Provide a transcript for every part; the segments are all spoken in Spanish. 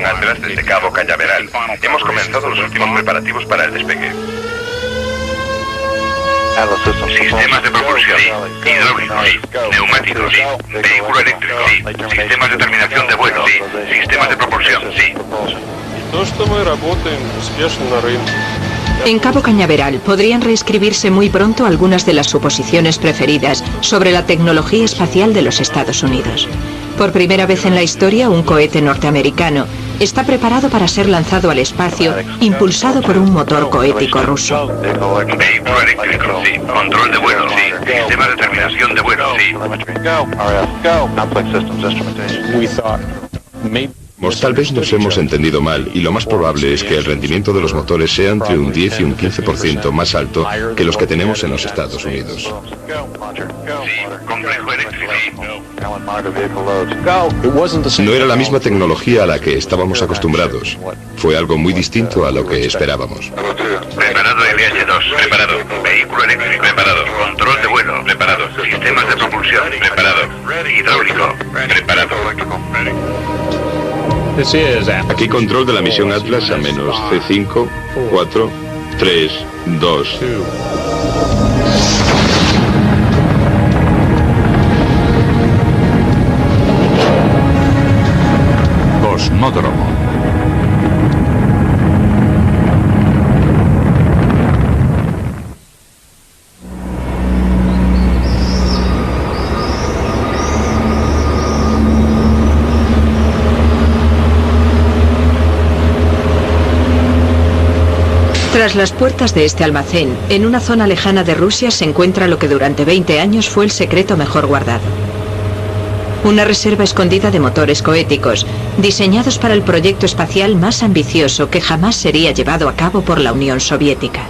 Atlas desde Cabo Cañaveral. Hemos comenzado los últimos preparativos para el despegue. Sistemas de propulsión, sí. Hidráulicos, sí. Neumáticos, sí. Vehículo eléctrico, sí. Sistemas de terminación de vuelo, sí. Sistemas de propulsión, sí. En Cabo Cañaveral podrían reescribirse muy pronto algunas de las suposiciones preferidas sobre la tecnología espacial de los Estados Unidos. Por primera vez en la historia, un cohete norteamericano está preparado para ser lanzado al espacio, impulsado por un motor cohético ruso. Vehículo eléctrico, sí. Control de vuelo, sí. Sistema de terminación de vuelo, sí. Tal vez nos hemos entendido mal y lo más probable es que el rendimiento de los motores sea entre un 10 y un 15% más alto que los que tenemos en los Estados Unidos. Sí, complejo eléctrico, sí. No era la misma tecnología a la que estábamos acostumbrados. Fue algo muy distinto a lo que esperábamos. Preparado LH-2, preparado. Vehículo eléctrico, preparado. Control de vuelo, preparado. Sistemas de propulsión, preparado. Hidráulico, preparado. Aquí control de la misión Atlas a menos C5, 4, 3, 2. Cosmódromo. Tras las puertas de este almacén, en una zona lejana de Rusia se encuentra lo que durante 20 años fue el secreto mejor guardado. Una reserva escondida de motores cohéticos, diseñados para el proyecto espacial más ambicioso que jamás sería llevado a cabo por la Unión Soviética.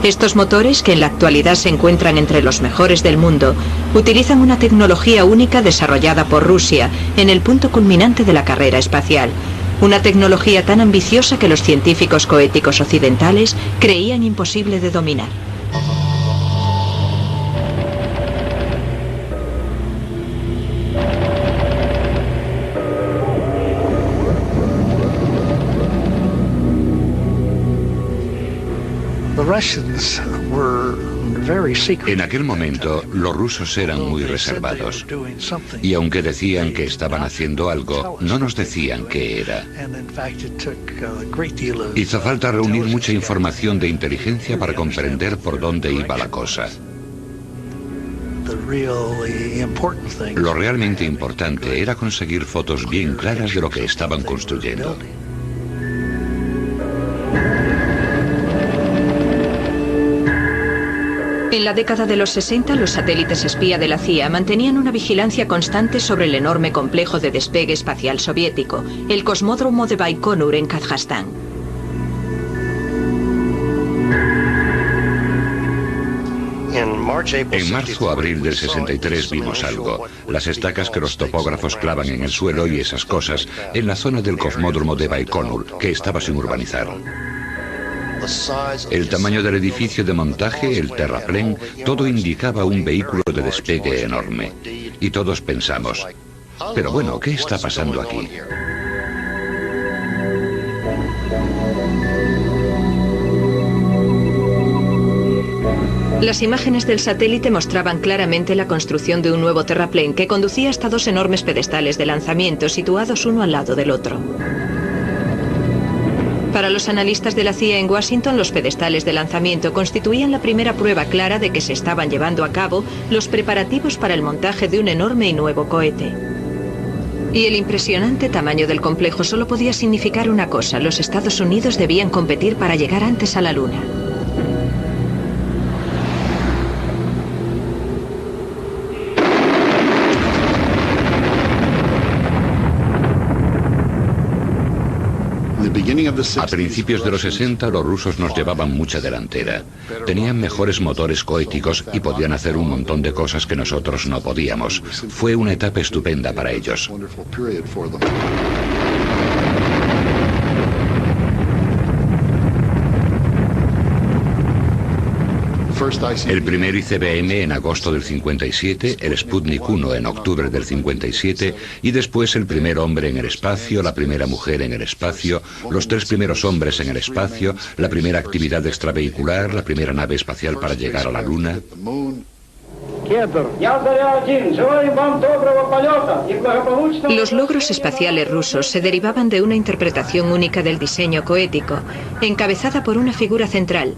Estos motores, que en la actualidad se encuentran entre los mejores del mundo, utilizan una tecnología única desarrollada por Rusia en el punto culminante de la carrera espacial. Una tecnología tan ambiciosa que los científicos cohéticos occidentales creían imposible de dominar. En aquel momento, los rusos eran muy reservados. Y aunque decían que estaban haciendo algo, no nos decían qué era. Hizo falta reunir mucha información de inteligencia para comprender por dónde iba la cosa. Lo realmente importante era conseguir fotos bien claras de lo que estaban construyendo. En la década de los 60, los satélites espía de la CIA mantenían una vigilancia constante sobre el enorme complejo de despegue espacial soviético, el Cosmódromo de Baikonur en Kazajstán. En marzo o abril del 63 vimos algo, las estacas que los topógrafos clavan en el suelo y esas cosas, en la zona del Cosmódromo de Baikonur, que estaba sin urbanizar. El tamaño del edificio de montaje, el terraplén, todo indicaba un vehículo de despegue enorme. Y todos pensamos, pero bueno, ¿qué está pasando aquí? Las imágenes del satélite mostraban claramente la construcción de un nuevo terraplén que conducía hasta dos enormes pedestales de lanzamiento situados uno al lado del otro. Para los analistas de la CIA en Washington, los pedestales de lanzamiento constituían la primera prueba clara de que se estaban llevando a cabo los preparativos para el montaje de un enorme y nuevo cohete. Y el impresionante tamaño del complejo solo podía significar una cosa: los Estados Unidos debían competir para llegar antes a la Luna. A principios de los 60 los rusos nos llevaban mucha delantera. Tenían mejores motores cohéticos y podían hacer un montón de cosas que nosotros no podíamos. Fue una etapa estupenda para ellos. El primer ICBM en agosto del 57, el Sputnik 1 en octubre del 57 y después el primer hombre en el espacio, la primera mujer en el espacio, los 3 primeros hombres en el espacio, la primera actividad extravehicular, la primera nave espacial para llegar a la Luna. Los logros espaciales rusos se derivaban de una interpretación única del diseño coético, encabezada por una figura central.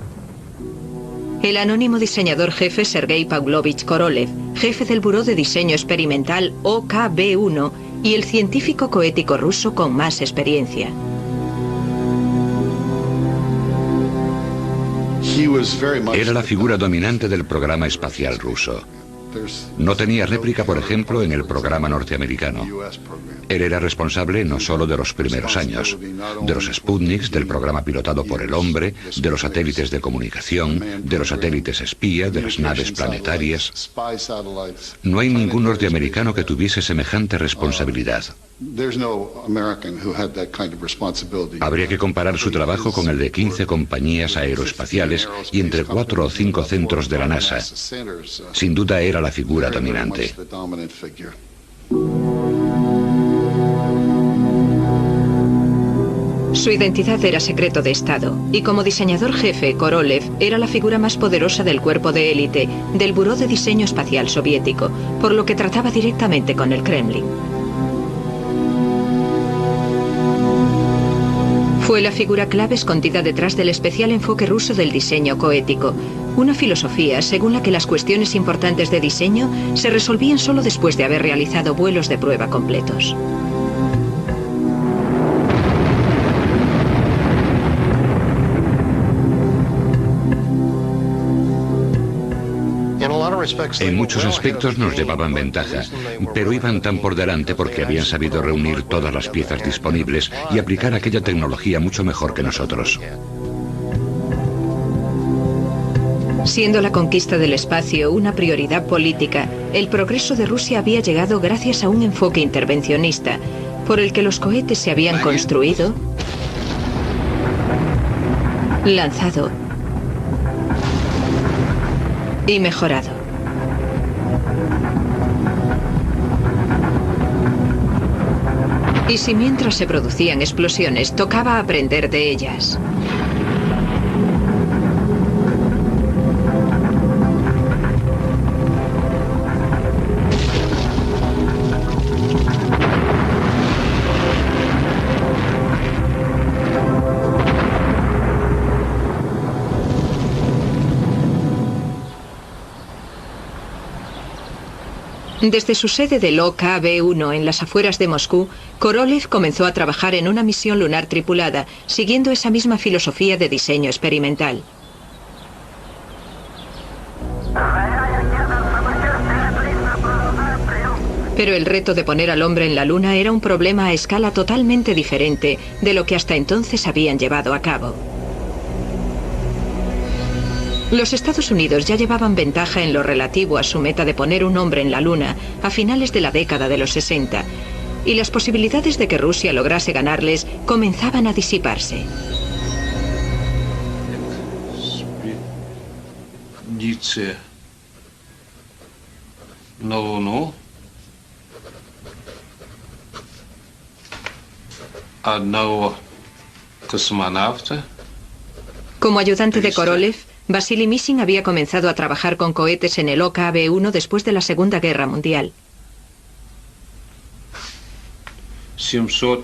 El anónimo diseñador jefe Sergei Pavlovich Korolev, jefe del Buró de Diseño Experimental OKB-1 y el científico coético ruso con más experiencia. Era la figura dominante del programa espacial ruso. No tenía réplica, por ejemplo, en el programa norteamericano. Él era responsable no solo de los primeros años, de los Sputniks, del programa pilotado por el hombre, de los satélites de comunicación, de los satélites espía, de las naves planetarias. No hay ningún norteamericano que tuviese semejante responsabilidad. Habría que comparar su trabajo con el de 15 compañías aeroespaciales y entre 4 o 5 centros de la NASA. Sin duda era la figura dominante. Su identidad era secreto de Estado, y como diseñador jefe, Korolev era la figura más poderosa del cuerpo de élite del Buró de Diseño Espacial Soviético, por lo que trataba directamente con el Kremlin. Fue la figura clave escondida detrás del especial enfoque ruso del diseño coético, una filosofía según la que las cuestiones importantes de diseño se resolvían solo después de haber realizado vuelos de prueba completos. En muchos aspectos nos llevaban ventaja, pero iban tan por delante porque habían sabido reunir todas las piezas disponibles y aplicar aquella tecnología mucho mejor que nosotros. Siendo la conquista del espacio una prioridad política, el progreso de Rusia había llegado gracias a un enfoque intervencionista, por el que los cohetes se habían construido, lanzado y mejorado. Y si mientras se producían explosiones, tocaba aprender de ellas. Desde su sede del OKB-1 en las afueras de Moscú, Korolev comenzó a trabajar en una misión lunar tripulada, siguiendo esa misma filosofía de diseño experimental. Pero el reto de poner al hombre en la Luna era un problema a escala totalmente diferente de lo que hasta entonces habían llevado a cabo. Los Estados Unidos ya llevaban ventaja en lo relativo a su meta de poner un hombre en la Luna a finales de la década de los 60, y las posibilidades de que Rusia lograse ganarles comenzaban a disiparse. Como ayudante de Korolev, Vasily Mishin había comenzado a trabajar con cohetes en el OKB-1 después de la Segunda Guerra Mundial.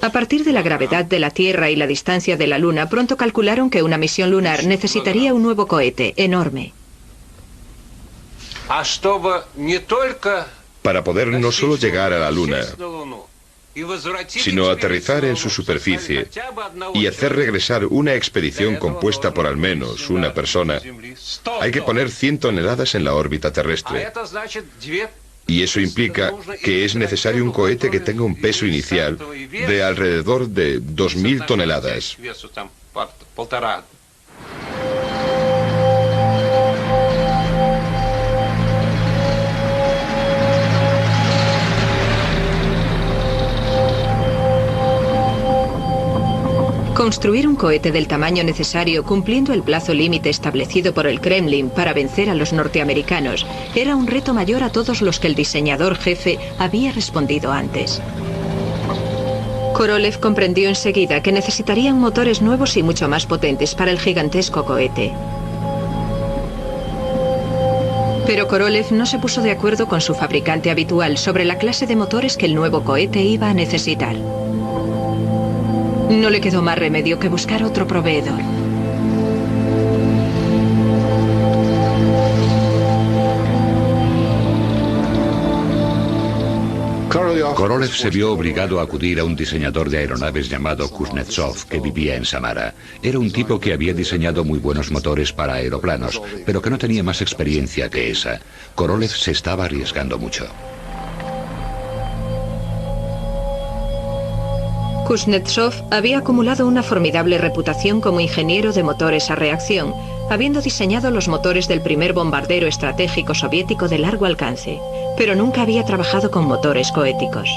A partir de la gravedad de la Tierra y la distancia de la Luna, pronto calcularon que una misión lunar necesitaría un nuevo cohete enorme. Para poder no solo llegar a la Luna, sino aterrizar en su superficie y hacer regresar una expedición compuesta por al menos una persona, hay que poner 100 toneladas en la órbita terrestre. Y eso implica que es necesario un cohete que tenga un peso inicial de alrededor de 2000 toneladas. Con Construir un cohete del tamaño necesario cumpliendo el plazo límite establecido por el Kremlin para vencer a los norteamericanos era un reto mayor a todos los que el diseñador jefe había respondido antes. Korolev comprendió enseguida que necesitarían motores nuevos y mucho más potentes para el gigantesco cohete. Pero Korolev no se puso de acuerdo con su fabricante habitual sobre la clase de motores que el nuevo cohete iba a necesitar. No le quedó más remedio que buscar otro proveedor. Korolev se vio obligado a acudir a un diseñador de aeronaves llamado Kuznetsov, que vivía en Samara. Era un tipo que había diseñado muy buenos motores para aeroplanos, pero que no tenía más experiencia que esa. Korolev se estaba arriesgando mucho. Kuznetsov había acumulado una formidable reputación como ingeniero de motores a reacción, habiendo diseñado los motores del primer bombardero estratégico soviético de largo alcance, pero nunca había trabajado con motores cohéticos.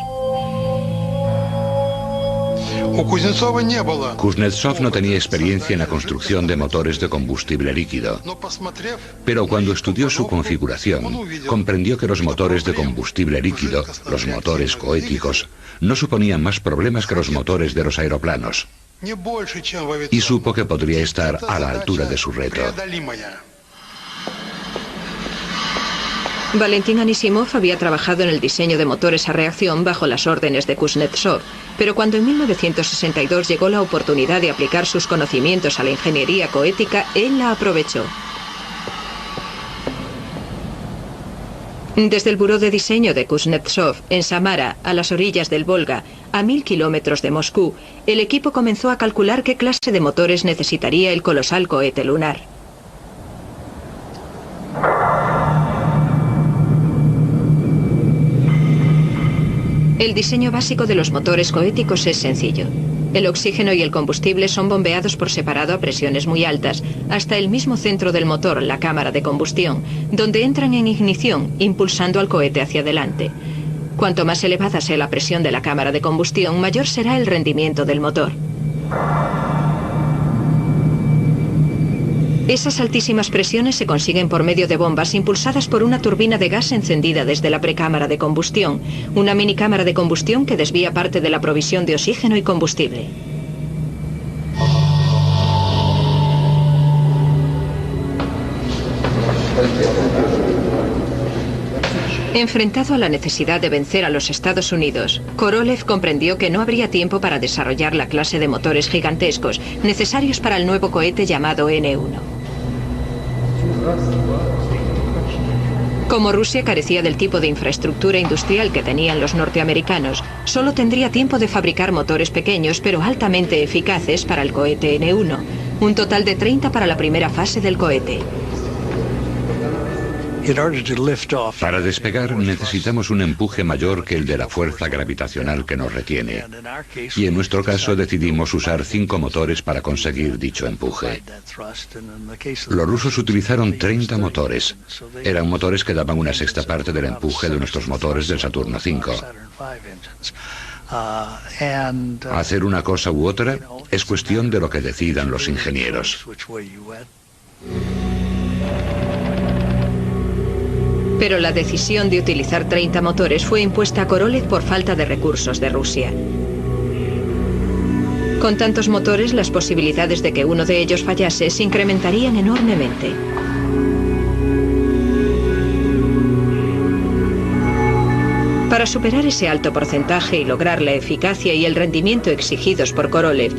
Kuznetsov no tenía experiencia en la construcción de motores de combustible líquido, pero cuando estudió su configuración, comprendió que los motores de combustible líquido, los motores cohéticos, no suponían más problemas que los motores de los aeroplanos, y supo que podría estar a la altura de su reto. Valentín Anisimov había trabajado en el diseño de motores a reacción bajo las órdenes de Kuznetsov, pero cuando en 1962 llegó la oportunidad de aplicar sus conocimientos a la ingeniería cohética, él la aprovechó. Desde el buró de diseño de Kuznetsov, en Samara, a las orillas del Volga, a 1000 kilómetros de Moscú, el equipo comenzó a calcular qué clase de motores necesitaría el colosal cohete lunar. El diseño básico de los motores cohéticos es sencillo. El oxígeno y el combustible son bombeados por separado a presiones muy altas, hasta el mismo centro del motor, la cámara de combustión, donde entran en ignición, impulsando al cohete hacia adelante. Cuanto más elevada sea la presión de la cámara de combustión, mayor será el rendimiento del motor. Esas altísimas presiones se consiguen por medio de bombas impulsadas por una turbina de gas encendida desde la precámara de combustión, una minicámara de combustión que desvía parte de la provisión de oxígeno y combustible. Enfrentado a la necesidad de vencer a los Estados Unidos, Korolev comprendió que no habría tiempo para desarrollar la clase de motores gigantescos necesarios para el nuevo cohete llamado N-1. Como Rusia carecía del tipo de infraestructura industrial que tenían los norteamericanos, solo tendría tiempo de fabricar motores pequeños pero altamente eficaces para el cohete N-1, un total de 30 para la primera fase del cohete. Para despegar necesitamos un empuje mayor que el de la fuerza gravitacional que nos retiene. Y en nuestro caso decidimos usar 5 motores para conseguir dicho empuje. Los rusos utilizaron 30 motores. Eran motores que daban una sexta parte del empuje de nuestros motores del Saturno V. Hacer una cosa u otra es cuestión de lo que decidan los ingenieros. Pero la decisión de utilizar 30 motores fue impuesta a Korolev por falta de recursos de Rusia. Con tantos motores, las posibilidades de que uno de ellos fallase se incrementarían enormemente. Para superar ese alto porcentaje y lograr la eficacia y el rendimiento exigidos por Korolev,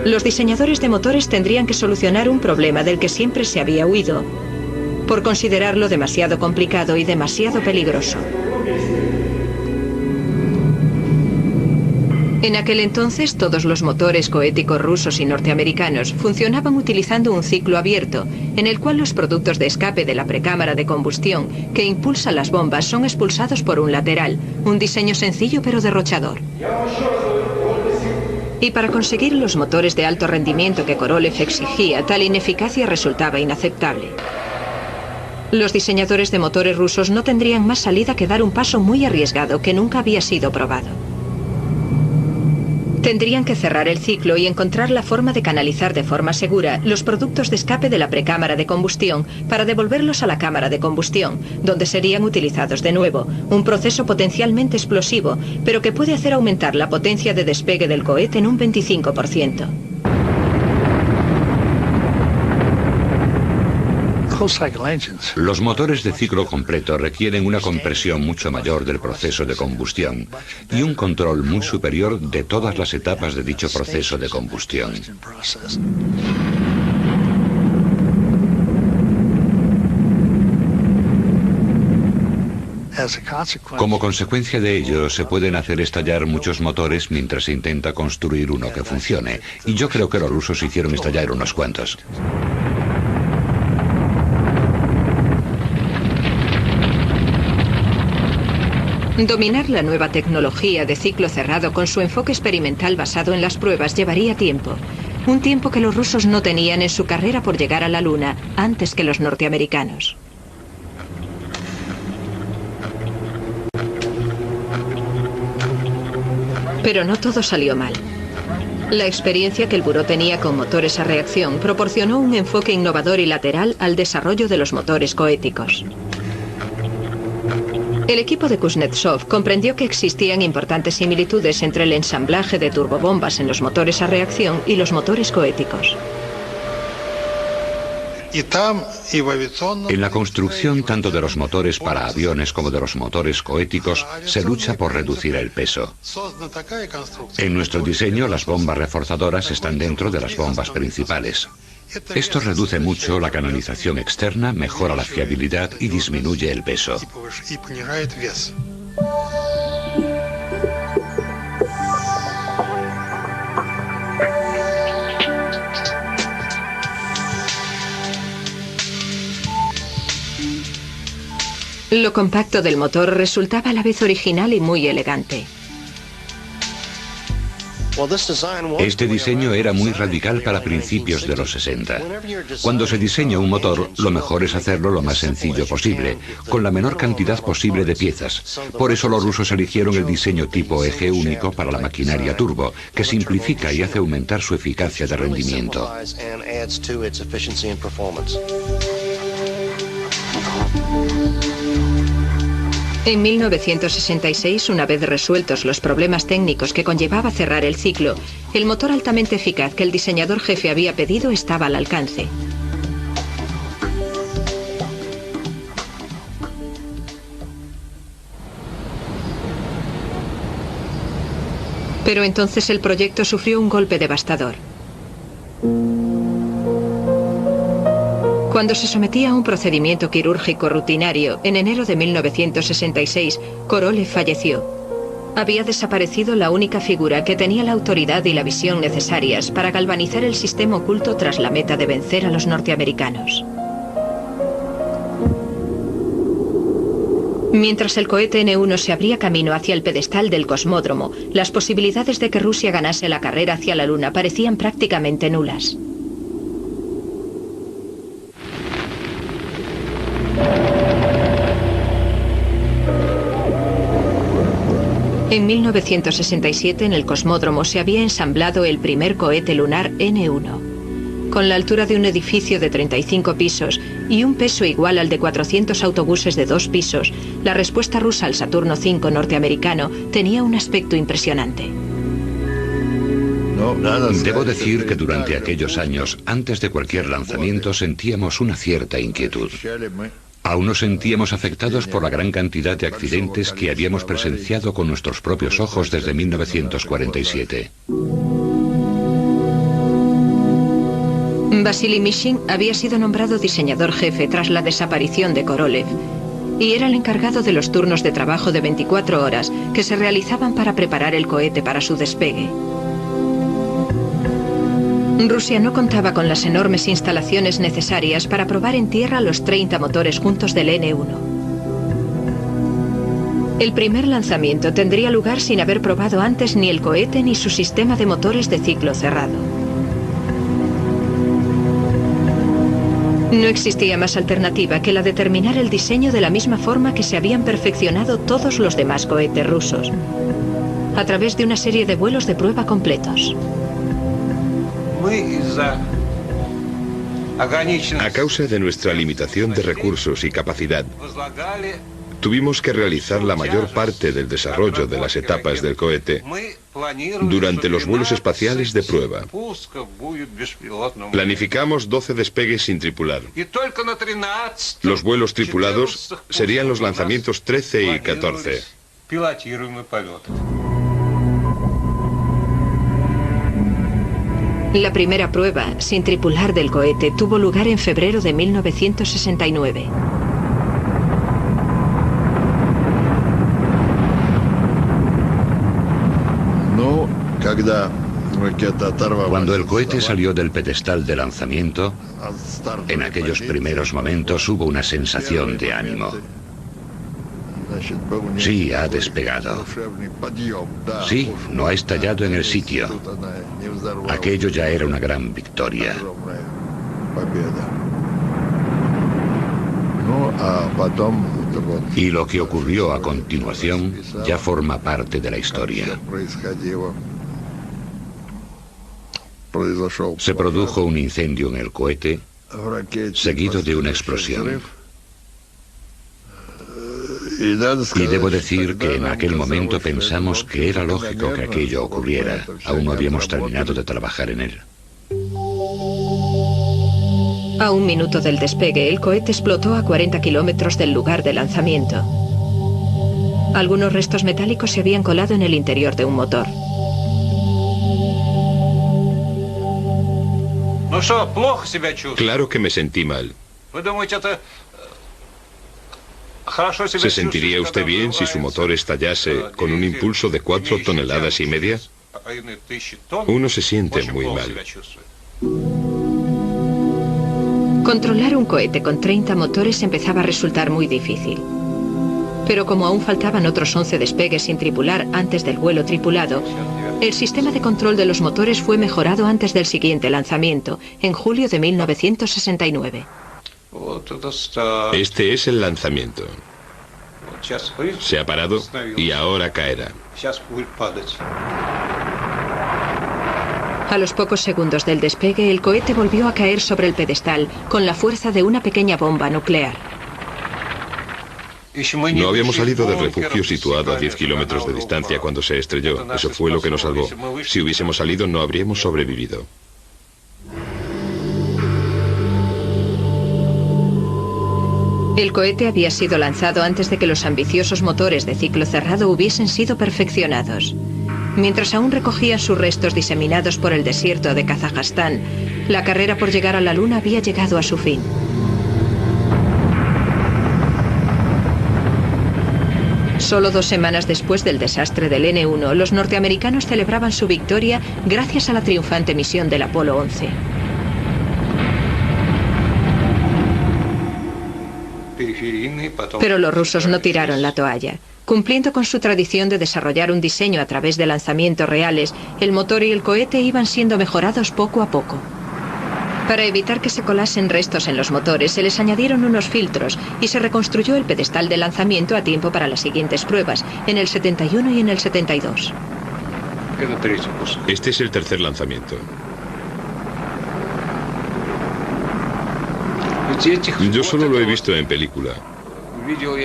los diseñadores de motores tendrían que solucionar un problema del que siempre se había huido, por considerarlo demasiado complicado y demasiado peligroso. En aquel entonces, todos los motores cohéticos rusos y norteamericanos funcionaban utilizando un ciclo abierto, en el cual los productos de escape de la precámara de combustión que impulsa las bombas son expulsados por un lateral, un diseño sencillo pero derrochador. Y para conseguir los motores de alto rendimiento que Korolev exigía, tal ineficacia resultaba inaceptable. Los diseñadores de motores rusos no tendrían más salida que dar un paso muy arriesgado que nunca había sido probado. Tendrían que cerrar el ciclo y encontrar la forma de canalizar de forma segura los productos de escape de la precámara de combustión para devolverlos a la cámara de combustión, donde serían utilizados de nuevo. Un proceso potencialmente explosivo, pero que puede hacer aumentar la potencia de despegue del cohete en un 25%. Los motores de ciclo completo requieren una compresión mucho mayor del proceso de combustión y un control muy superior de todas las etapas de dicho proceso de combustión. Como consecuencia de ello, se pueden hacer estallar muchos motores mientras se intenta construir uno que funcione, y yo creo que los rusos hicieron estallar unos cuantos. Dominar la nueva tecnología de ciclo cerrado con su enfoque experimental basado en las pruebas llevaría tiempo. Un tiempo que los rusos no tenían en su carrera por llegar a la Luna antes que los norteamericanos. Pero no todo salió mal. La experiencia que el buró tenía con motores a reacción proporcionó un enfoque innovador y lateral al desarrollo de los motores cohéticos. El equipo de Kuznetsov comprendió que existían importantes similitudes entre el ensamblaje de turbobombas en los motores a reacción y los motores cohéticos. En la construcción tanto de los motores para aviones como de los motores cohéticos se lucha por reducir el peso. En nuestro diseño, las bombas reforzadoras están dentro de las bombas principales. Esto reduce mucho la canalización externa, mejora la fiabilidad y disminuye el peso. Lo compacto del motor resultaba a la vez original y muy elegante. Este diseño era muy radical para principios de los 60. Cuando se diseña un motor, lo mejor es hacerlo lo más sencillo posible, con la menor cantidad posible de piezas. Por eso los rusos eligieron el diseño tipo eje único para la maquinaria turbo, que simplifica y hace aumentar su eficacia de rendimiento. En 1966, una vez resueltos los problemas técnicos que conllevaba cerrar el ciclo, el motor altamente eficaz que el diseñador jefe había pedido estaba al alcance. Pero entonces el proyecto sufrió un golpe devastador. Cuando se sometía a un procedimiento quirúrgico rutinario en enero de 1966, Korolev falleció. Había desaparecido la única figura que tenía la autoridad y la visión necesarias para galvanizar el sistema oculto tras la meta de vencer a los norteamericanos. Mientras el cohete N-1 se abría camino hacia el pedestal del cosmódromo, las posibilidades de que Rusia ganase la carrera hacia la Luna parecían prácticamente nulas. En 1967 en el cosmódromo se había ensamblado el primer cohete lunar N-1. Con la altura de un edificio de 35 pisos y un peso igual al de 400 autobuses de 2 pisos, la respuesta rusa al Saturno V norteamericano tenía un aspecto impresionante. Debo decir que durante aquellos años, antes de cualquier lanzamiento, sentíamos una cierta inquietud. Aún nos sentíamos afectados por la gran cantidad de accidentes que habíamos presenciado con nuestros propios ojos desde 1947. Vasily Mishin había sido nombrado diseñador jefe tras la desaparición de Korolev y era el encargado de los turnos de trabajo de 24 horas que se realizaban para preparar el cohete para su despegue. Rusia no contaba con las enormes instalaciones necesarias para probar en tierra los 30 motores juntos del N-1. El primer lanzamiento tendría lugar sin haber probado antes ni el cohete ni su sistema de motores de ciclo cerrado. No existía más alternativa que la de terminar el diseño de la misma forma que se habían perfeccionado todos los demás cohetes rusos. a través de una serie de vuelos de prueba completos. A causa de nuestra limitación de recursos y capacidad, tuvimos que realizar la mayor parte del desarrollo de las etapas del cohete durante los vuelos espaciales de prueba. Planificamos 12 despegues sin tripular. Los vuelos tripulados serían los lanzamientos 13 y 14. La primera prueba, sin tripular del cohete, tuvo lugar en febrero de 1969. Cuando el cohete salió del pedestal de lanzamiento, en aquellos primeros momentos hubo una sensación de ánimo. Sí, ha despegado. Sí, no ha estallado en el sitio. Aquello ya era una gran victoria. Y lo que ocurrió a continuación ya forma parte de la historia. Se produjo un incendio en el cohete, seguido de una explosión. Y debo decir que en aquel momento pensamos que era lógico que aquello ocurriera. Aún no habíamos terminado de trabajar en él. A un minuto del despegue, el cohete explotó a 40 kilómetros del lugar de lanzamiento. Algunos restos metálicos se habían colado en el interior de un motor. Claro que me sentí mal. ¿Se sentiría usted bien si su motor estallase con un impulso de 4,5 toneladas? Uno se siente muy mal. Controlar un cohete con 30 motores empezaba a resultar muy difícil. Pero como aún faltaban otros 11 despegues sin tripular antes del vuelo tripulado, el sistema de control de los motores fue mejorado antes del siguiente lanzamiento, en julio de 1969. Este es el lanzamiento. Se ha parado y ahora caerá. A los pocos segundos del despegue, el cohete volvió a caer sobre el pedestal con la fuerza de una pequeña bomba nuclear. No habíamos salido del refugio situado a 10 kilómetros de distancia cuando se estrelló. Eso fue lo que nos salvó. Si hubiésemos salido, no habríamos sobrevivido. El cohete había sido lanzado antes de que los ambiciosos motores de ciclo cerrado hubiesen sido perfeccionados. Mientras aún recogían sus restos diseminados por el desierto de Kazajstán, la carrera por llegar a la Luna había llegado a su fin. Solo 2 semanas después del desastre del N-1, los norteamericanos celebraban su victoria gracias a la triunfante misión del Apolo 11. Pero los rusos no tiraron la toalla. Cumpliendo con su tradición de desarrollar un diseño a través de lanzamientos reales, el motor y el cohete iban siendo mejorados poco a poco. Para evitar que se colasen restos en los motores, se les añadieron unos filtros y se reconstruyó el pedestal de lanzamiento a tiempo para las siguientes pruebas, en el 71 y en el 72. Este es el tercer lanzamiento. Yo solo lo he visto en película.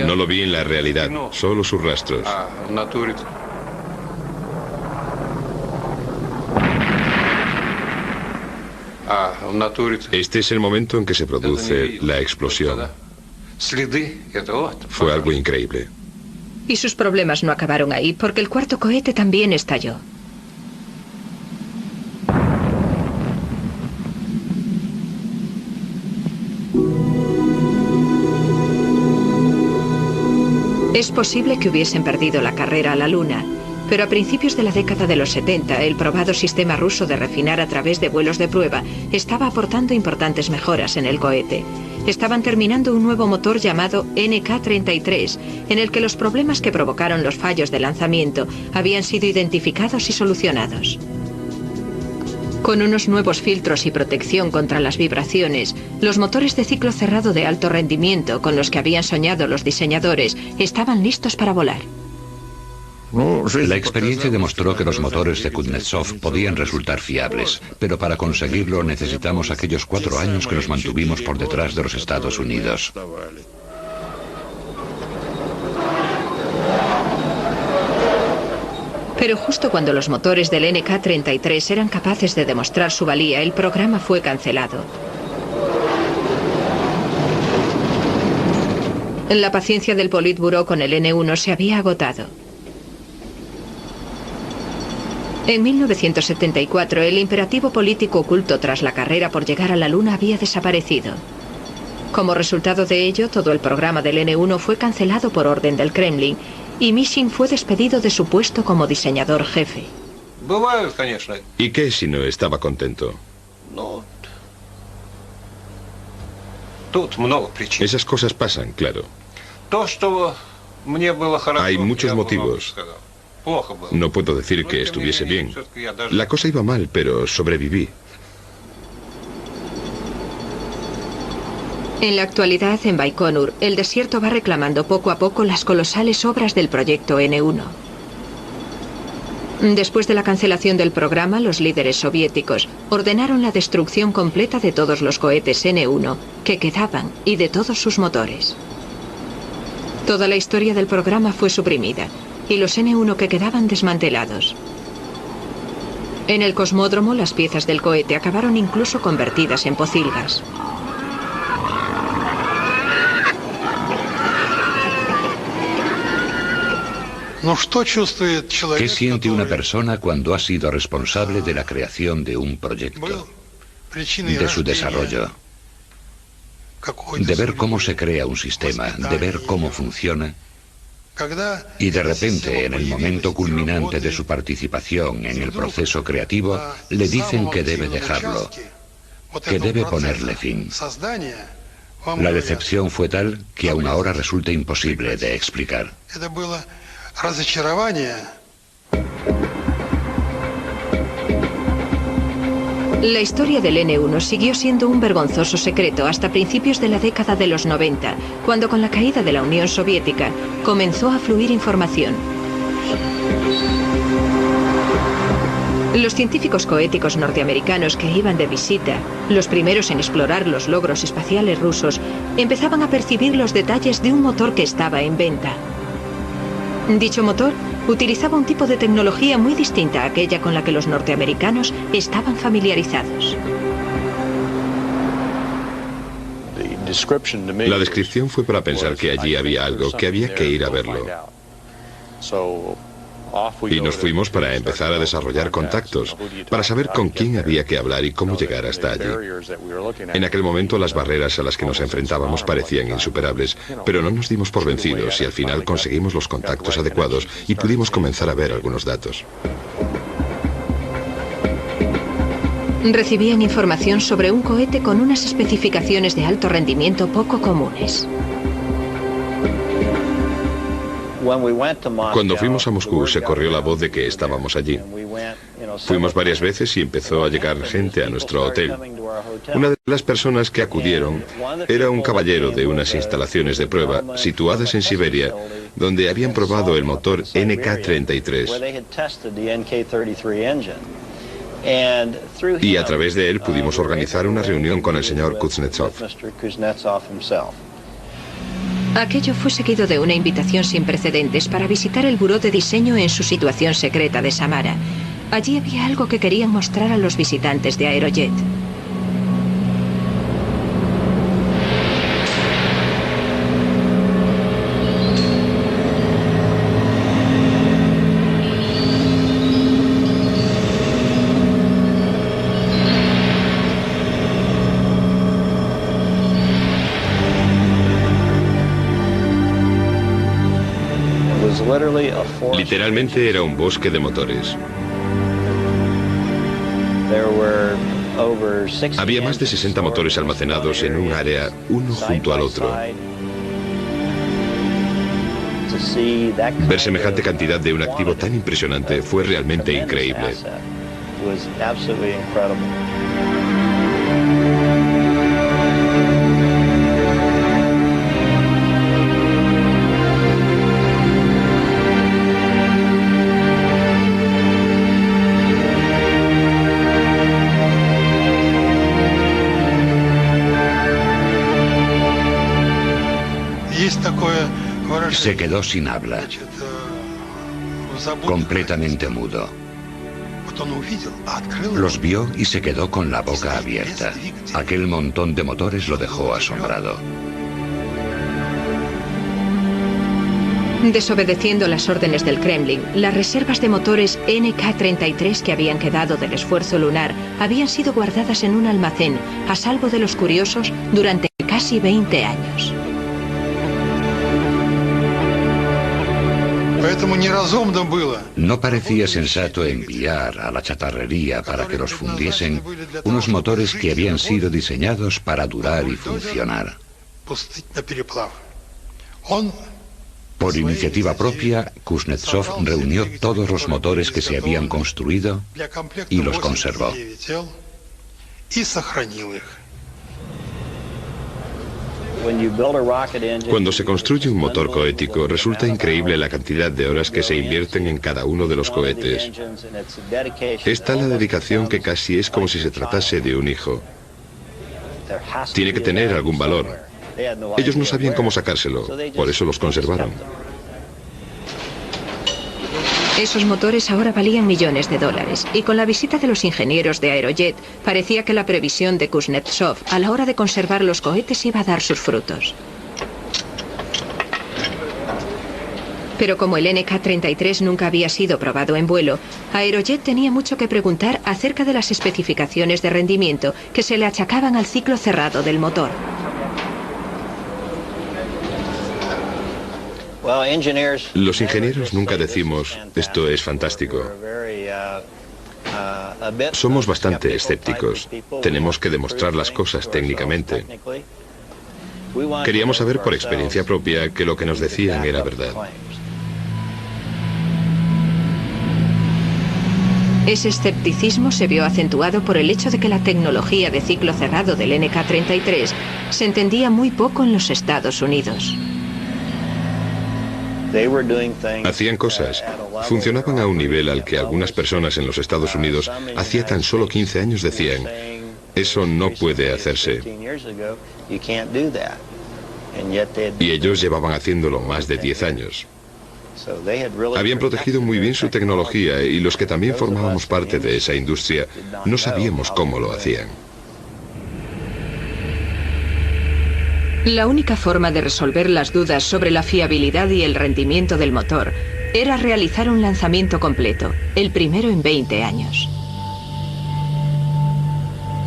No lo vi en la realidad, solo sus rastros. Este es el momento en que se produce la explosión. Fue algo increíble. Y sus problemas no acabaron ahí, porque el cuarto cohete también estalló. Es posible que hubiesen perdido la carrera a la Luna, pero a principios de la década de los 70, el probado sistema ruso de refinar a través de vuelos de prueba estaba aportando importantes mejoras en el cohete. Estaban terminando un nuevo motor llamado NK-33, en el que los problemas que provocaron los fallos de lanzamiento habían sido identificados y solucionados. Con unos nuevos filtros y protección contra las vibraciones, los motores de ciclo cerrado de alto rendimiento con los que habían soñado los diseñadores estaban listos para volar. La experiencia demostró que los motores de Kuznetsov podían resultar fiables, pero para conseguirlo necesitamos aquellos 4 años que nos mantuvimos por detrás de los Estados Unidos. Pero justo cuando los motores del NK-33 eran capaces de demostrar su valía, el programa fue cancelado. La paciencia del Politburó con el N-1 se había agotado. En 1974, el imperativo político oculto tras la carrera por llegar a la Luna había desaparecido. Como resultado de ello, todo el programa del N-1 fue cancelado por orden del Kremlin y Mishin fue despedido de su puesto como diseñador jefe. ¿Y qué si no estaba contento? Esas cosas pasan, claro. Hay muchos motivos. No puedo decir que estuviese bien. La cosa iba mal, pero sobreviví. En la actualidad, en Baikonur, el desierto va reclamando poco a poco las colosales obras del proyecto N-1. Después de la cancelación del programa, los líderes soviéticos ordenaron la destrucción completa de todos los cohetes N-1 que quedaban y de todos sus motores. Toda la historia del programa fue suprimida y los N-1 que quedaban desmantelados. En el cosmódromo, las piezas del cohete acabaron incluso convertidas en pocilgas. ¿Qué siente una persona cuando ha sido responsable de la creación de un proyecto, de su desarrollo, de ver cómo se crea un sistema, de ver cómo funciona, y de repente, en el momento culminante de su participación en el proceso creativo, le dicen que debe dejarlo, que debe ponerle fin? La decepción fue tal que aún ahora resulta imposible de explicar. La historia del N-1 siguió siendo un vergonzoso secreto hasta principios de la década de los 90, cuando con la caída de la Unión Soviética comenzó a fluir información. Los científicos coéticos norteamericanos que iban de visita, los primeros en explorar los logros espaciales rusos, empezaban a percibir los detalles de un motor que estaba en venta. Dicho motor utilizaba un tipo de tecnología muy distinta a aquella con la que los norteamericanos estaban familiarizados. La descripción fue para pensar que allí había algo, que había que ir a verlo. Y nos fuimos para empezar a desarrollar contactos, para saber con quién había que hablar y cómo llegar hasta allí. En aquel momento las barreras a las que nos enfrentábamos parecían insuperables, pero no nos dimos por vencidos y al final conseguimos los contactos adecuados y pudimos comenzar a ver algunos datos. Recibían información sobre un cohete con unas especificaciones de alto rendimiento poco comunes. Cuando fuimos a Moscú se corrió la voz de que estábamos allí. Fuimos varias veces y empezó a llegar gente a nuestro hotel. Una de las personas que acudieron era un caballero de unas instalaciones de prueba situadas en Siberia, donde habían probado el motor NK-33. Y a través de él pudimos organizar una reunión con el señor Kuznetsov. Aquello fue seguido de una invitación sin precedentes para visitar el buró de diseño en su situación secreta de Samara. Allí había algo que querían mostrar a los visitantes de Aerojet. Literalmente era un bosque de motores. Había más de 60 motores almacenados en un área, uno junto al otro. Ver semejante cantidad de un activo tan impresionante fue realmente increíble. Se quedó sin habla, completamente mudo. Los vio y se quedó con la boca abierta. Aquel montón de motores lo dejó asombrado. Desobedeciendo las órdenes del Kremlin, las reservas de motores NK-33 que habían quedado del esfuerzo lunar habían sido guardadas en un almacén, a salvo de los curiosos, durante casi 20 años. No parecía sensato enviar a la chatarrería para que los fundiesen unos motores que habían sido diseñados para durar y funcionar. Por iniciativa propia, Kuznetsov reunió todos los motores que se habían construido y los conservó. Cuando se construye un motor cohético, resulta increíble la cantidad de horas que se invierten en cada uno de los cohetes. Es tal la dedicación que casi es como si se tratase de un hijo. Tiene que tener algún valor. Ellos no sabían cómo sacárselo, por eso los conservaron. Esos motores ahora valían millones de dólares, y con la visita de los ingenieros de Aerojet, parecía que la previsión de Kuznetsov a la hora de conservar los cohetes iba a dar sus frutos. Pero como el NK-33 nunca había sido probado en vuelo, Aerojet tenía mucho que preguntar acerca de las especificaciones de rendimiento que se le achacaban al ciclo cerrado del motor. Los ingenieros nunca decimos, esto es fantástico. Somos bastante escépticos. Tenemos que demostrar las cosas técnicamente. Queríamos saber por experiencia propia que lo que nos decían era verdad. Ese escepticismo se vio acentuado por el hecho de que la tecnología de ciclo cerrado del NK-33 se entendía muy poco en los Estados Unidos. Hacían cosas, funcionaban a un nivel al que algunas personas en los Estados Unidos hacía tan solo 15 años decían, eso no puede hacerse. Y ellos llevaban haciéndolo más de 10 años. Habían protegido muy bien su tecnología y los que también formábamos parte de esa industria no sabíamos cómo lo hacían. La única forma de resolver las dudas sobre la fiabilidad y el rendimiento del motor era realizar un lanzamiento completo, el primero en 20 años.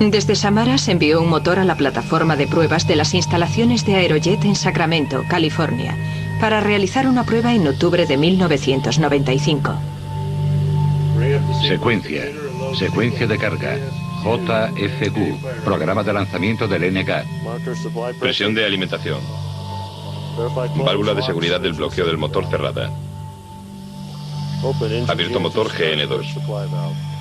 Desde Samara se envió un motor a la plataforma de pruebas de las instalaciones de Aerojet en Sacramento, California, para realizar una prueba en octubre de 1995. Secuencia de carga. JFQ, programa de lanzamiento del NK. Presión de alimentación. Válvula de seguridad del bloqueo del motor cerrada. Abierto motor GN2.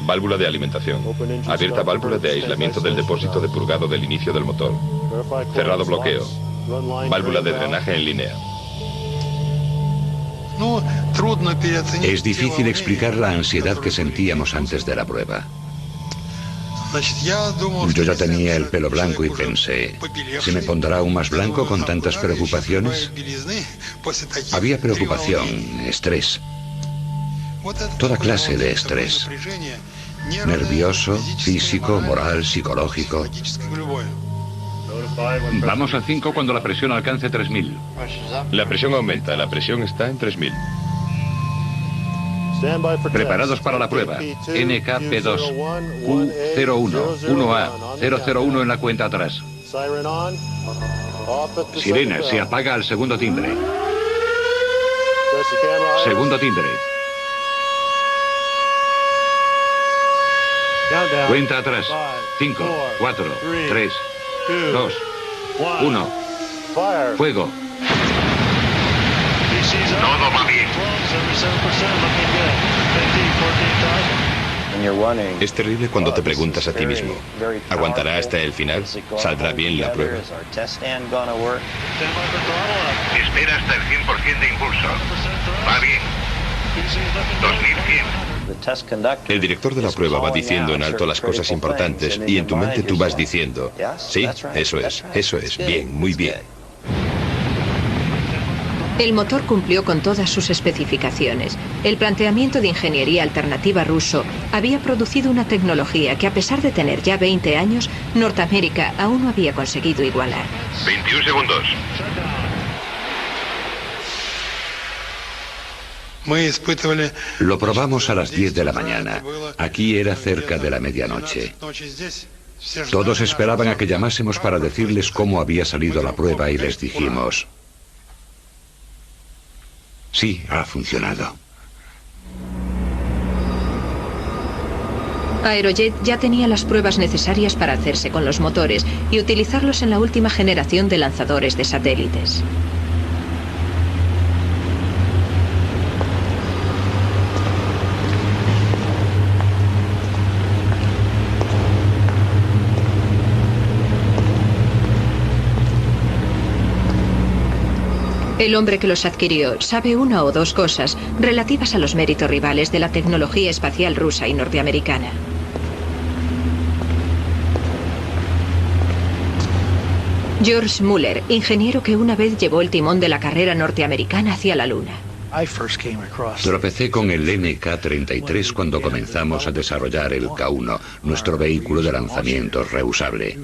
Válvula de alimentación. Abierta válvula de aislamiento del depósito de purgado del inicio del motor. Cerrado bloqueo. Válvula de drenaje en línea. Es difícil explicar la ansiedad que sentíamos antes de la prueba. Yo ya tenía el pelo blanco y pensé, ¿se me pondrá aún más blanco con tantas preocupaciones? Había preocupación, estrés, toda clase de estrés, nervioso, físico, moral, psicológico. Vamos a 5 cuando la presión alcance 3000. La presión aumenta, la presión está en 3000. Preparados para la prueba. NKP2, Q01, 1A, 001 en la cuenta atrás. Sirena, se apaga al segundo timbre. Segundo timbre. Cuenta atrás. 5, 4, 3, 2, 1. Fuego. Todo va bien. Es terrible cuando te preguntas a ti mismo, ¿aguantará hasta el final? ¿Saldrá bien la prueba? Espera hasta el 100% de impulso. Va bien. 2100. El director de la prueba va diciendo en alto las cosas importantes y en tu mente tú vas diciendo, sí, eso es, bien, muy bien. El motor cumplió con todas sus especificaciones. El planteamiento de ingeniería alternativa ruso había producido una tecnología que, a pesar de tener ya 20 años, Norteamérica aún no había conseguido igualar. 21 segundos. Lo probamos a las 10 de la mañana. Aquí era cerca de la medianoche. Todos esperaban a que llamásemos para decirles cómo había salido la prueba y les dijimos: sí, ha funcionado. Aerojet ya tenía las pruebas necesarias para hacerse con los motores y utilizarlos en la última generación de lanzadores de satélites. El hombre que los adquirió sabe una o dos cosas relativas a los méritos rivales de la tecnología espacial rusa y norteamericana. George Muller, ingeniero que una vez llevó el timón de la carrera norteamericana hacia la Luna. Tropecé con el NK-33 cuando comenzamos a desarrollar el K-1, nuestro vehículo de lanzamientos reusable.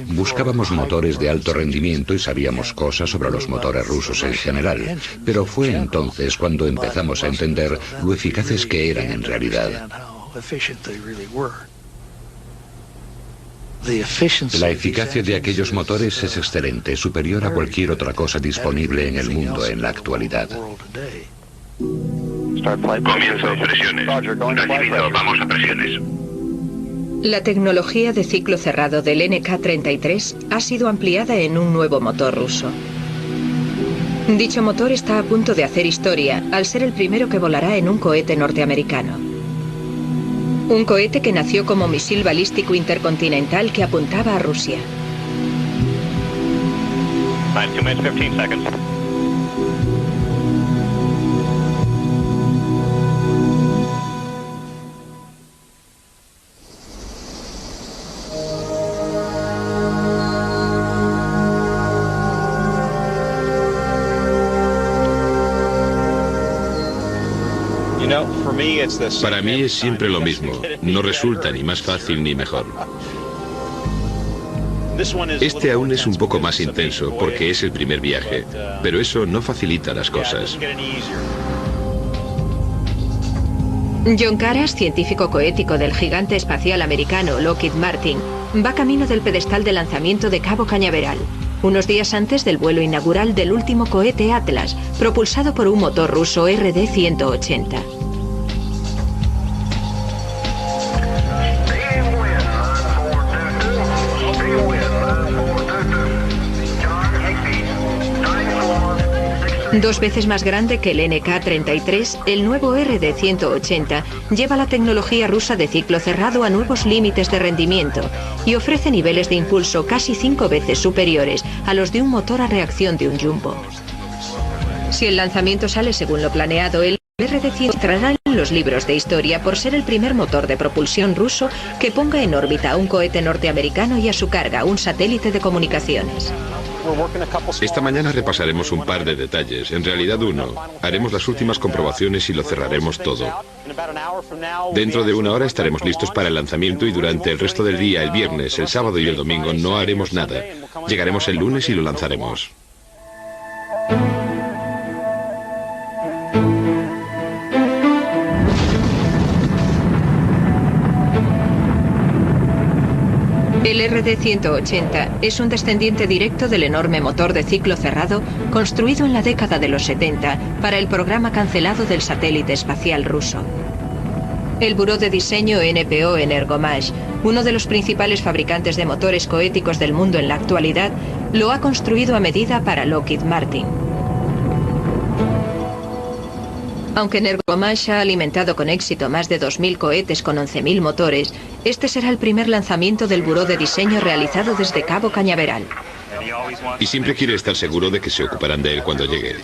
Buscábamos motores de alto rendimiento y sabíamos cosas sobre los motores rusos en general, pero fue entonces cuando empezamos a entender lo eficaces que eran en realidad. La eficacia de aquellos motores es excelente, superior a cualquier otra cosa disponible en el mundo en la actualidad. Comienzo, presiones. Recibido, vamos a presiones. La tecnología de ciclo cerrado del NK-33 ha sido ampliada en un nuevo motor ruso. Dicho motor está a punto de hacer historia al ser el primero que volará en un cohete norteamericano. Un cohete que nació como misil balístico intercontinental que apuntaba a Rusia. 2 minutes, 15 seconds. Para mí es siempre lo mismo. No resulta ni más fácil ni mejor. Este aún es un poco más intenso porque es el primer viaje, pero eso no facilita las cosas. John Caras, científico coético del gigante espacial americano Lockheed Martin, va camino del pedestal de lanzamiento de Cabo Cañaveral, unos días antes del vuelo inaugural del último cohete Atlas, propulsado por un motor ruso RD-180. Dos veces más grande que el NK-33, el nuevo RD-180 lleva la tecnología rusa de ciclo cerrado a nuevos límites de rendimiento y ofrece niveles de impulso casi 5 veces superiores a los de un motor a reacción de un Jumbo. Si el lanzamiento sale según lo planeado, el RD-100 entrará en los libros de historia por ser el primer motor de propulsión ruso que ponga en órbita a un cohete norteamericano y a su carga un satélite de comunicaciones. Esta mañana repasaremos un par de detalles, en realidad uno. Haremos las últimas comprobaciones y lo cerraremos todo. Dentro de una hora estaremos listos para el lanzamiento y durante el resto del día, el viernes, el sábado y el domingo, no haremos nada. Llegaremos el lunes y lo lanzaremos. El RD-180 es un descendiente directo del enorme motor de ciclo cerrado construido en la década de los 70 para el programa cancelado del satélite espacial ruso. El buró de diseño NPO Energomage, uno de los principales fabricantes de motores coéticos del mundo en la actualidad, lo ha construido a medida para Lockheed Martin. Aunque Energomage ha alimentado con éxito más de 2.000 cohetes con 11.000 motores, este será el primer lanzamiento del buró de diseño realizado desde Cabo Cañaveral. Y siempre quiere estar seguro de que se ocuparán de él cuando llegue.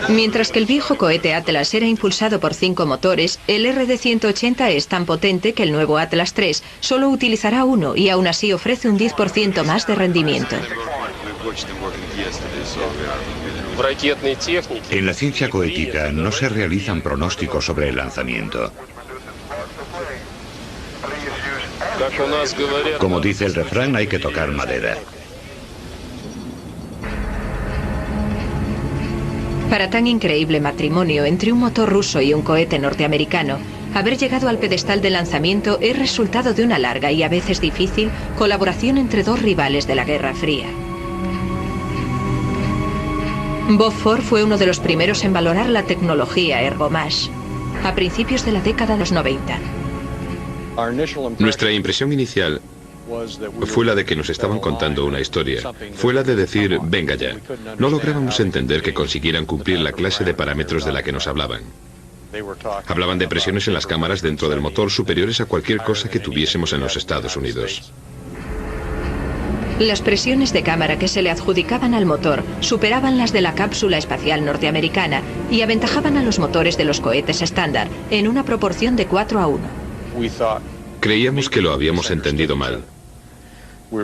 Mientras que el viejo cohete Atlas era impulsado por 5 motores, el RD-180 es tan potente que el nuevo Atlas III solo utilizará uno y aún así ofrece un 10% más de rendimiento. En la ciencia cohética no se realizan pronósticos sobre el lanzamiento. Como dice el refrán, hay que tocar madera. Para tan increíble matrimonio entre un motor ruso y un cohete norteamericano, haber llegado al pedestal de lanzamiento es resultado de una larga y a veces difícil colaboración entre dos rivales de la Guerra Fría. Bob Ford fue uno de los primeros en valorar la tecnología Ergomash, a principios de la década de los 90. Nuestra impresión inicial fue la de que nos estaban contando una historia. Fue la de decir, venga ya. No lográbamos entender que consiguieran cumplir la clase de parámetros de la que nos hablaban. Hablaban de presiones en las cámaras dentro del motor superiores a cualquier cosa que tuviésemos en los Estados Unidos. Las presiones de cámara que se le adjudicaban al motor superaban las de la cápsula espacial norteamericana y aventajaban a los motores de los cohetes estándar en una proporción de 4:1. Creíamos que lo habíamos entendido mal.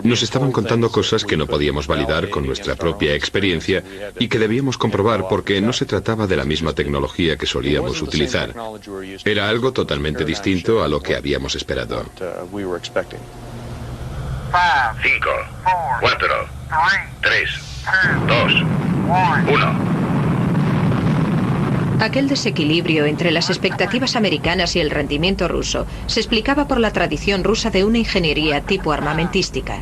Nos estaban contando cosas que no podíamos validar con nuestra propia experiencia y que debíamos comprobar porque no se trataba de la misma tecnología que solíamos utilizar. Era algo totalmente distinto a lo que habíamos esperado. 5, 4, 3, 2, 1. Aquel desequilibrio entre las expectativas americanas y el rendimiento ruso se explicaba por la tradición rusa de una ingeniería tipo armamentística.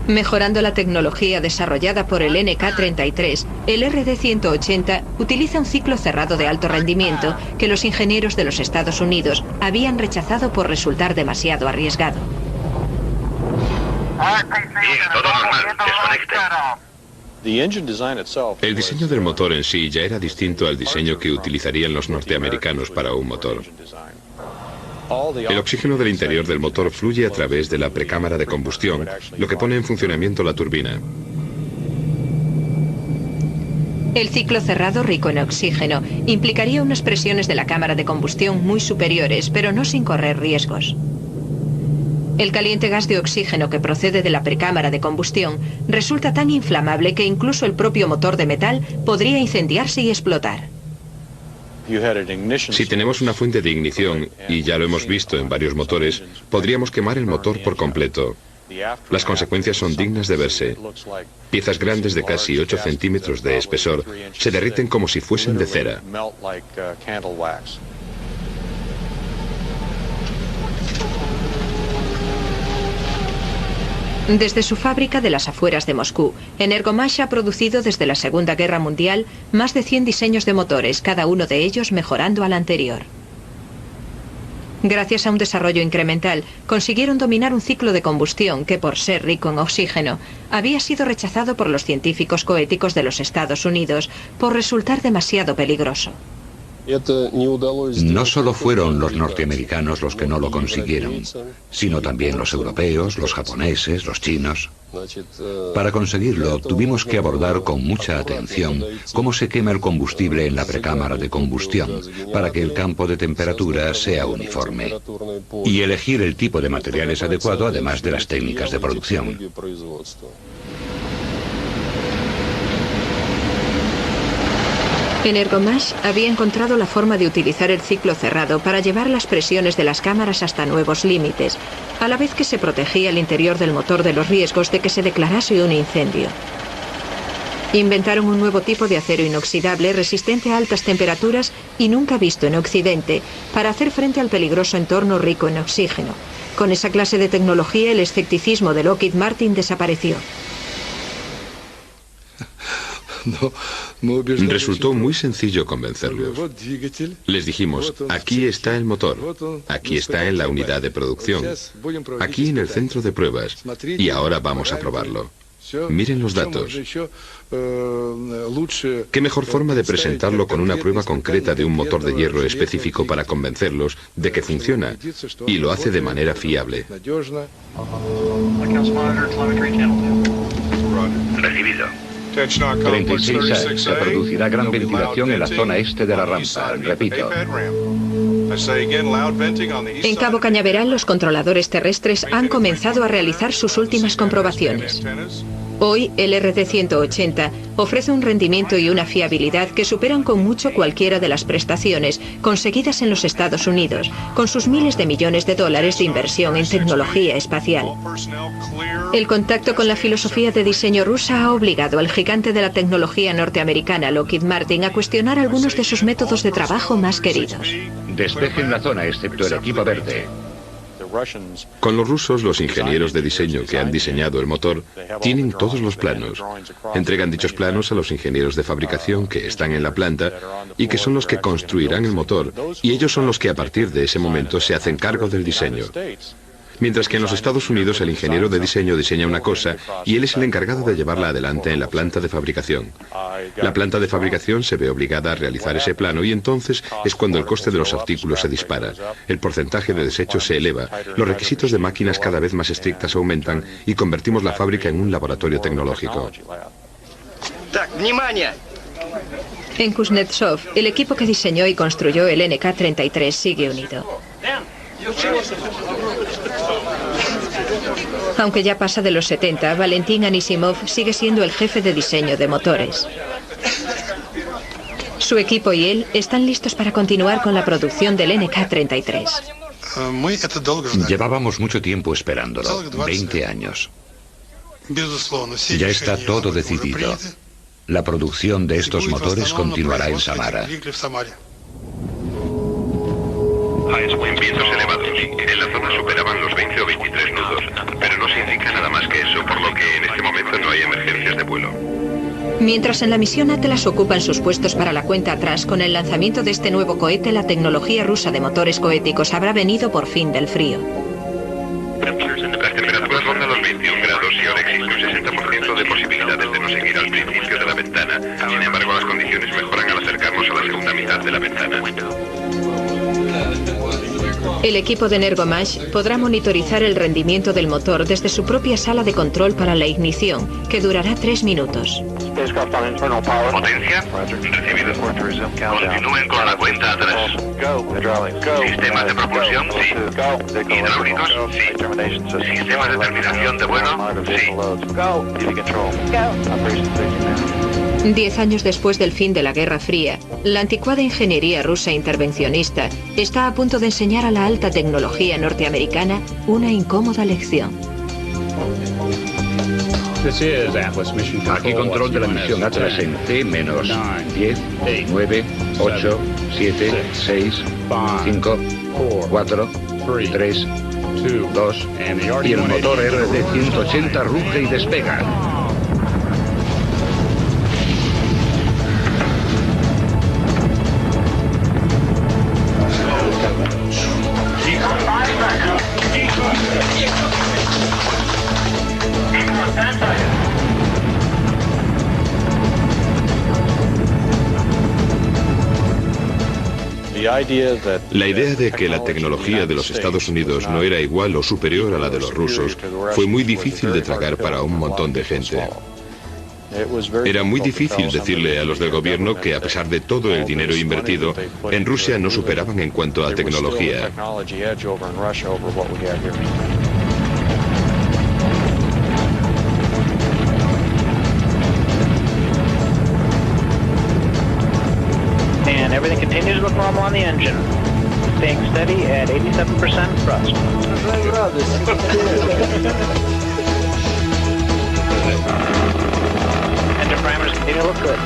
Mejorando la tecnología desarrollada por el NK-33, el RD-180 utiliza un ciclo cerrado de alto rendimiento que los ingenieros de los Estados Unidos habían rechazado por resultar demasiado arriesgado. Bien, todo normal, desconecte. El diseño del motor en sí ya era distinto al diseño que utilizarían los norteamericanos para un motor. El oxígeno del interior del motor fluye a través de la precámara de combustión, lo que pone en funcionamiento la turbina. El ciclo cerrado rico en oxígeno implicaría unas presiones de la cámara de combustión muy superiores, pero no sin correr riesgos. El caliente gas de oxígeno que procede de la precámara de combustión resulta tan inflamable que incluso el propio motor de metal podría incendiarse y explotar. Si tenemos una fuente de ignición, y ya lo hemos visto en varios motores, podríamos quemar el motor por completo. Las consecuencias son dignas de verse. Piezas grandes de casi 8 centímetros de espesor se derriten como si fuesen de cera. Desde su fábrica de las afueras de Moscú, Energomash ha producido desde la Segunda Guerra Mundial más de 100 diseños de motores, cada uno de ellos mejorando al anterior. Gracias a un desarrollo incremental, consiguieron dominar un ciclo de combustión que, por ser rico en oxígeno, había sido rechazado por los científicos cohéticos de los Estados Unidos por resultar demasiado peligroso. No solo fueron los norteamericanos los que no lo consiguieron, sino también los europeos, los japoneses, los chinos. Para conseguirlo, tuvimos que abordar con mucha atención cómo se quema el combustible en la precámara de combustión, para que el campo de temperatura sea uniforme, y elegir el tipo de materiales adecuado, además de las técnicas de producción. Energomash había encontrado la forma de utilizar el ciclo cerrado para llevar las presiones de las cámaras hasta nuevos límites, a la vez que se protegía el interior del motor de los riesgos de que se declarase un incendio. Inventaron un nuevo tipo de acero inoxidable resistente a altas temperaturas y nunca visto en Occidente para hacer frente al peligroso entorno rico en oxígeno. Con esa clase de tecnología el escepticismo de Lockheed Martin desapareció. Resultó muy sencillo convencerlos. Les dijimos, aquí está el motor, aquí está en la unidad de producción, aquí en el centro de pruebas, y ahora vamos a probarlo. Miren los datos. ¿Qué mejor forma de presentarlo con una prueba concreta de un motor de hierro específico para convencerlos de que funciona y lo hace de manera fiable? Recibido. 36A, se producirá gran ventilación en la zona este de la rampa. Repito. En Cabo Cañaveral, los controladores terrestres han comenzado a realizar sus últimas comprobaciones. Hoy, el RD-180 ofrece un rendimiento y una fiabilidad que superan con mucho cualquiera de las prestaciones conseguidas en los Estados Unidos, con sus miles de millones de dólares de inversión en tecnología espacial. El contacto con la filosofía de diseño rusa ha obligado al gigante de la tecnología norteamericana, Lockheed Martin, a cuestionar algunos de sus métodos de trabajo más queridos. Despejen la zona, excepto el equipo verde. Con los rusos, los ingenieros de diseño que han diseñado el motor tienen todos los planos. Entregan dichos planos a los ingenieros de fabricación que están en la planta y que son los que construirán el motor, y ellos son los que a partir de ese momento se hacen cargo del diseño. Mientras que en los Estados Unidos el ingeniero de diseño diseña una cosa y él es el encargado de llevarla adelante en la planta de fabricación. La planta de fabricación se ve obligada a realizar ese plano y entonces es cuando el coste de los artículos se dispara, el porcentaje de desechos se eleva, los requisitos de máquinas cada vez más estrictas aumentan y convertimos la fábrica en un laboratorio tecnológico. En Kuznetsov, el equipo que diseñó y construyó el NK-33 sigue unido. Aunque ya pasa de los 70, Valentín Anisimov sigue siendo el jefe de diseño de motores. Su equipo y él están listos para continuar con la producción del NK-33. Llevábamos mucho tiempo esperándolo, 20 años. Ya está todo decidido. La producción de estos motores continuará en Samara. En vientos elevados, en la zona superaban los 20 o 23 nudos, pero no se indica nada más que eso, por lo que en este momento no hay emergencias de vuelo. Mientras en la misión Atlas ocupan sus puestos para la cuenta atrás, con el lanzamiento de este nuevo cohete, la tecnología rusa de motores cohéticos habrá venido por fin del frío. Las temperaturas rondan los 21 grados y ahora existe un 60% de posibilidades de no seguir al principio de la ventana. Sin embargo, las condiciones mejoran al acercarnos a la segunda mitad de la ventana. El equipo de Energomash podrá monitorizar el rendimiento del motor desde su propia sala de control para la ignición, que durará 3 minutos. ¿Potencia? Recibido. Continúen con la cuenta atrás. ¿Sistemas de propulsión? Sí. ¿Hidráulicos? Sí. ¿Sistemas de terminación de vuelo? Sí. 10 años después del fin de la Guerra Fría, la anticuada ingeniería rusa intervencionista está a punto de enseñar a la alta tecnología norteamericana una incómoda lección. Aquí control de la misión Atlas en T-10, 9, 8, 7, 6, 5, 4, 3, 2, y el motor RD-180 ruge y despega. La idea de que la tecnología de los Estados Unidos no era igual o superior a la de los rusos fue muy difícil de tragar para un montón de gente. Era muy difícil decirle a los del gobierno que a pesar de todo el dinero invertido, en Rusia no superaban en cuanto a tecnología. And everything continues to look normal on the engine. Staying steady at 87% thrust. Engine parameters continue to look good.